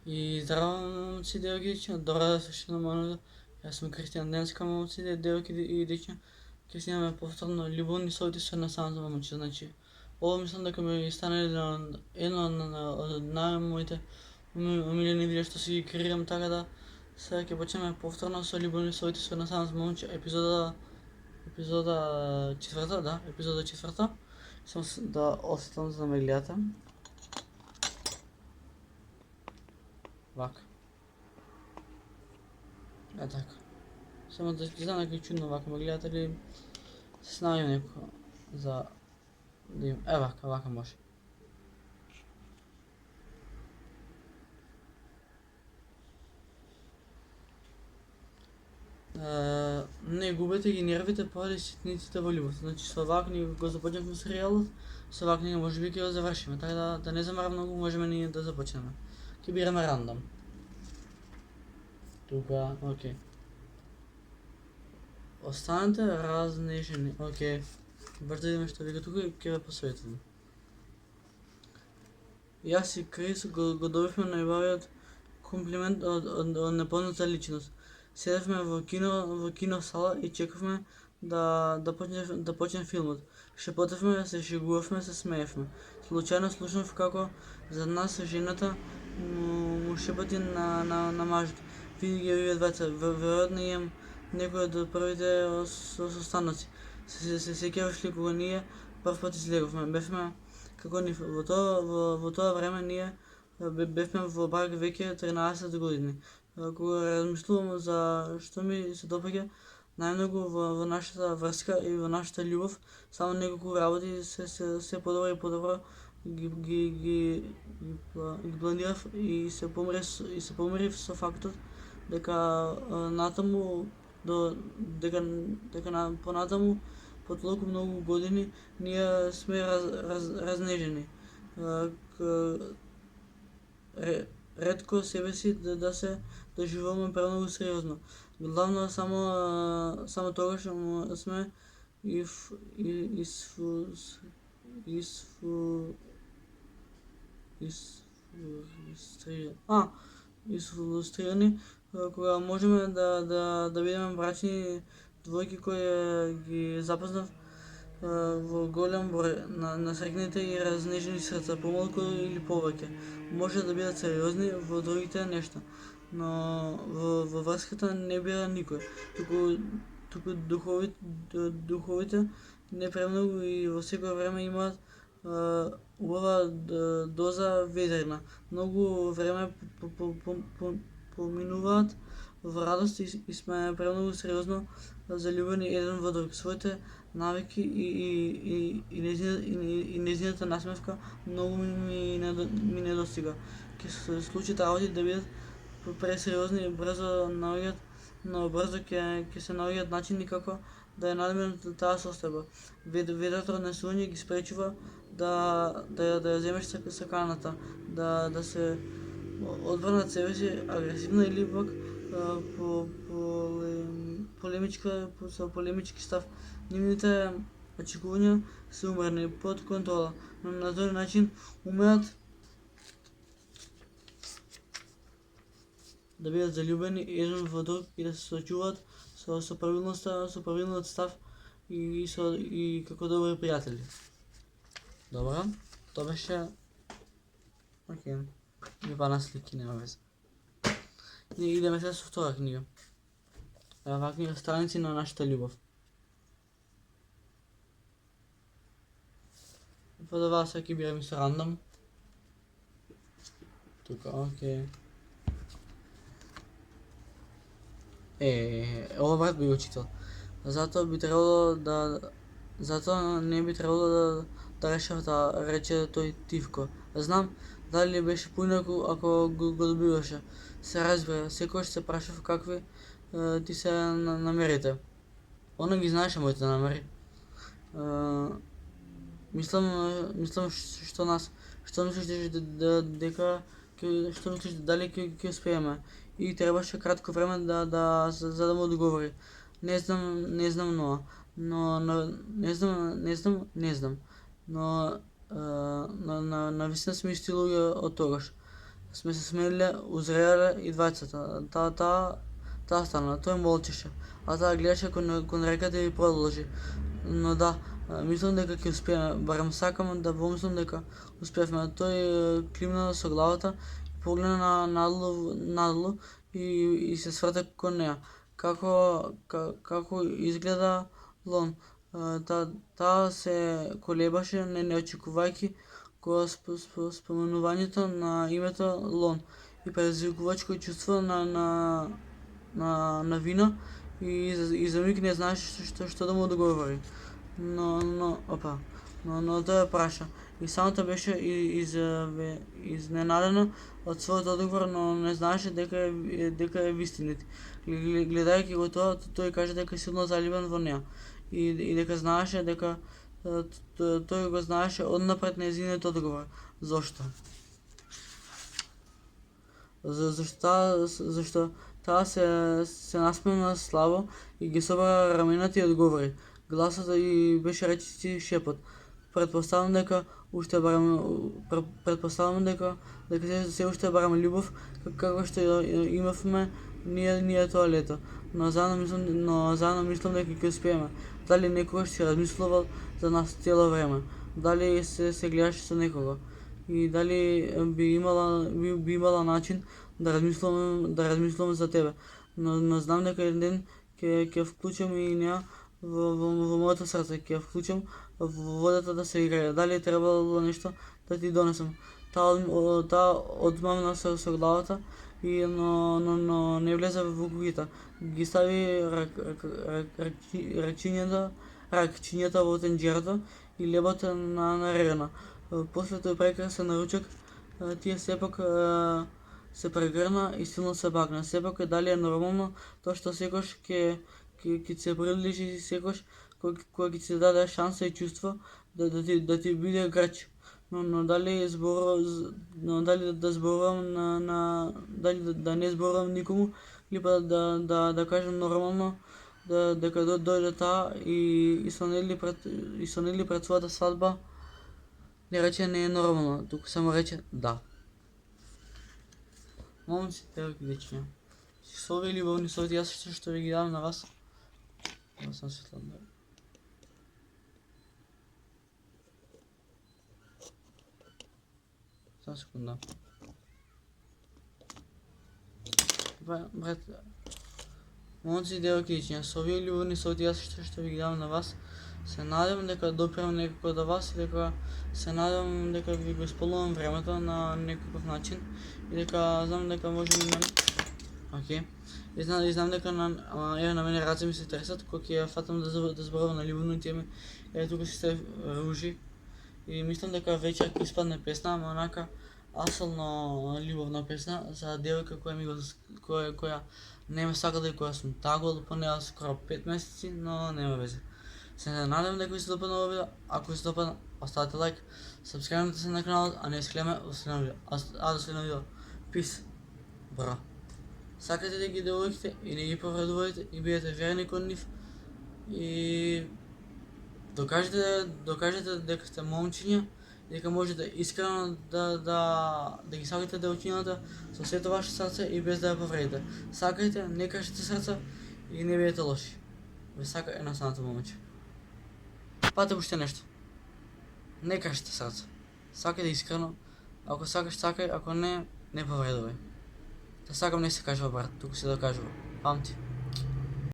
И здраво, момци, девойки, добре дошли на моето. Аз съм Кристиан. Днес, момци, девойки и дечица, ќе си имаме повторно любовни совети со ренесанс момче. Значи, ово мислам дека ми стане едно од најмоите омилени видеа што си ги креирам, така да сега ќе почнеме повторно со любовни совети со ренесанс момче, епизода четврта, да, епизода четврта. Само да осветлам за да ме гледате. Вака. Е така. Само да знам дека е чудно вака, ме гледате ли се наоѓам некако за да им... вака може. Не губете ги нервите поради ситниците во љубов. Значи со вака ние го започнавме серијалот, со вака ние можеби ќе го завршиме, така да не замара многу, можеме ние да започнеме. Ќе бираме рандом. Тука, окей. Останете разнежени, окей. Баш да видиме што вика тука и ќе ве посоветувам. Јас и Крис го добивме најубавиот комплимент од непозната личност. Седевме во кино сала и чекавме да почне филмот. Шепотевме, се шегувавме, се смеевме. Случајно слушнав како за нас жената му шепоти на мажот. Види ги овие двајца, веројатно имам некој од првите состаноци. Се сеќаваш ли кога ние прв пат излеговме? Бевме како нив. Во тоа време ние бевме во брак веќе 13 години. Кога размислувам за што ми се допаѓа најмногу во нашата врска и во нашата љубов, само неколку работи се подобро и подобро ги планирав и се помирив со фактот дека натаму понатаму по толку многу години ние сме разнежени. Ретко себе си да се доживуваме премногу сериозно. Главно само тогаш сме исфрустрирани кога можеме да бидеме брачни двојки кои ги запознав во голем број на срекните и разнежени срца, помалку или повеќе. Може да бидат сериозни во другите нешта, но во врската не бира никој, туку духовите не премногу и во секое време имаат убава доза ведрина. Многу време поминуваат во радост и сме премногу сериозно заљубени еден во друг. Своите навики и нејзината насмевка многу ми недостига. Ќе се случат работи да бидат пресериозни и брзо наоѓаат, но брзо ќе се наоѓаат начини како да ја надминат таа состојба. Ведрото однесување ги спречува да ја земеш саканата, да се одбранат себе си агресивно или пак со полемички став. Нивните очекувања се умерени, под контрола, но на тој начин умеат да бидат заљубени еден во друг и да се соочуваат со правилниот став и како добри пријатели. Добро, тоа беше... Океј, ми пана слики, нема везе. Ние идеме сега со втора книга. Оваа книга Страници на нашата љубов. Под оваа сега ќе бираме со рандом. Тука, окей. Ова брат би го читал. Затоа не би требало да решав да рече тој Тивко. Знам дали беше поинаку ако го добиваше. Се разбира, секогаш се прашав какви ти се намерите. Она ги знаеше моите намери. Мислам што мислиш дека што мислиш дали ќе успееме? И требаше кратко време за да му одговори. Не знам, но навистина сме исти луѓе од тогаш. сме се смели, озряли и двайцата. Та стана, той мълчеше, а тя гледаше кон реката и продължи. Но да, мислам дека ќе успееме, барем сакам да помислам дека успевме. Той климна со главата и погледна надлу и се сврте кон неа. Како изгледа Лон? Таа се колебаше, не очекувајќи го споменувањето на името Лон и предизвикувачко чувство на вина и за миг не знаеше што да му одговори. Но той ја праша. И самата беше изненадена од својот одговор, но не знаеше дека е вистинит. Гледајќи го тоа, тој кажа дека е силно залюбен во неа и дека знаеше дека тој го знаеше однапред нејзиниот одговор. Зошто? Зашто таа се насмевна слабо и ги собра рамената и одговори. Гласот и беше речиси шепот. Предпоставам дека се уште бараме љубов, како што имавме ние тоа лето. Но заедно мислам дека ќе успееме. Дали некогаш си размислувал за нас цело време? Дали се гледаше со некого? И дали би имала начин да размислувам за тебе? Но знам дека еден ден ќе вклучам и неа во моето срце, ќе вклучам во водата да се играе. Дали е требало нешто да ти донесам? Таа одмамна со главата, но не влезе во куќата. Ги стави ракчињата во тенџерото и лебото на ререна. После тој прекрасен ручек, тие сепак се прегрна и силно се бакна. Сепак дали е нормално тоа што секош ќе се приближи, секош кога ќе се даде шанса и чувство да ти биде грч. Но дали да зборувам дали да не зборувам никому или па да кажам нормално дека дојде таа и со нели пред својата свадба не рече не е нормално, туку само рече да. Момци, ево ги дечиња. Со овие љубовни совети јас што ви ги давам на вас. Ево сам светлан. Само секунда. Брат, момци, девојки, дечиња, со овие љубовни совети јас што ви ги давам на вас, се надевам дека допирам некако до вас и дека се надевам дека ви го исполнувам времето на некаков начин и дека знам дека можеме Океј. И знам дека на мене раце ми се тресат кога ќе фатам да зборувам на љубовни теми. Тука се ружи и мислам дека вечер ќе испадне песна, ама онака асилно љубовна песна за девојка која не ме сака да која сум тагувал по неа скоро 5 месеци, но нема везе. Се надевам дека ви се допадна ова видео. Ако ви се допадна, оставете лайк, сабскрајбнете се на каналот, а не исклеме до следно видео. Peace, бро. Сакате да ги девојките и не ги повредувате и бидете верни кон нив и докажете дека сте момчиња, дека можете искрено да ги сакате девојчињата со сето ваше срце и без да ја повредите. Сакајте, не кажете срце и не бидете лоши. Ве сака една самата момче. Пате уште нешто. Не кажете срце. Сакајте искрено. Ако сакаш, сакај, ако не, не повредувај. Да сакам не се кажува, брат, туку се докажува. Памти.